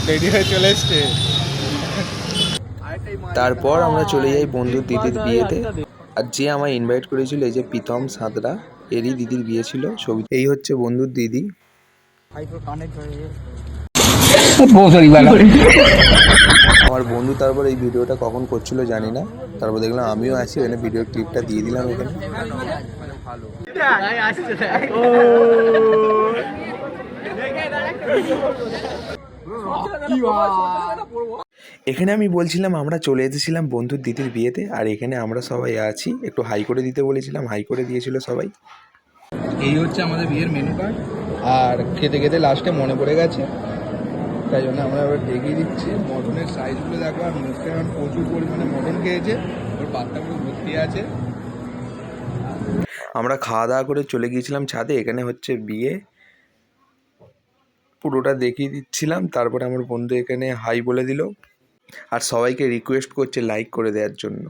Ready হয়ে চলে এসছে। তারপর আমরা চলে যাই বন্ধুর দিদির বিয়েতে। আর যে আমায় ইনভাইট করেছিল এই যে প্রীতম সাঁতরা, এরই দিদির বিয়ে ছিল। ছবি এই হচ্ছে বন্ধুর দিদি। আমার বন্ধু তারপর এই ভিডিওটা কখন করছিল জানি না, তারপর দেখলাম আমিও আছি এখানে, ভিডিও ক্লিপটা দিয়ে দিলাম এখানে। এখানে আমি বলছিলাম আমরা চলে এসেছিলাম বন্ধুর দিদির বিয়েতে, আর এখানে আমরা সবাই আছি। একটু হাই করে দিতে বলেছিলাম, হাই করে দিয়েছিল সবাই। এই হচ্ছে আমাদের বিয়ের মেনু কার্ড, আর খেতে খেতে লাস্টে মনে পড়ে গেছে, তাই জন্য আমরা এবার দেখিয়ে দিচ্ছি। মটনের সাইজগুলো দেখো, আর মুস্কান প্রচুর পরিমাণে মটন খেয়েছে, ওর পাত্তাগুলো ভর্তি আছে। আমরা খাওয়া দাওয়া করে চলে গিয়েছিলাম ছাদে। এখানে হচ্ছে বিয়ে, পুরোটা দেখিয়ে দিচ্ছিলাম। তারপরে আমার বন্ধু এখানে হাই বলে দিল, আর সবাইকে রিকোয়েস্ট করছে লাইক করে দেওয়ার জন্য।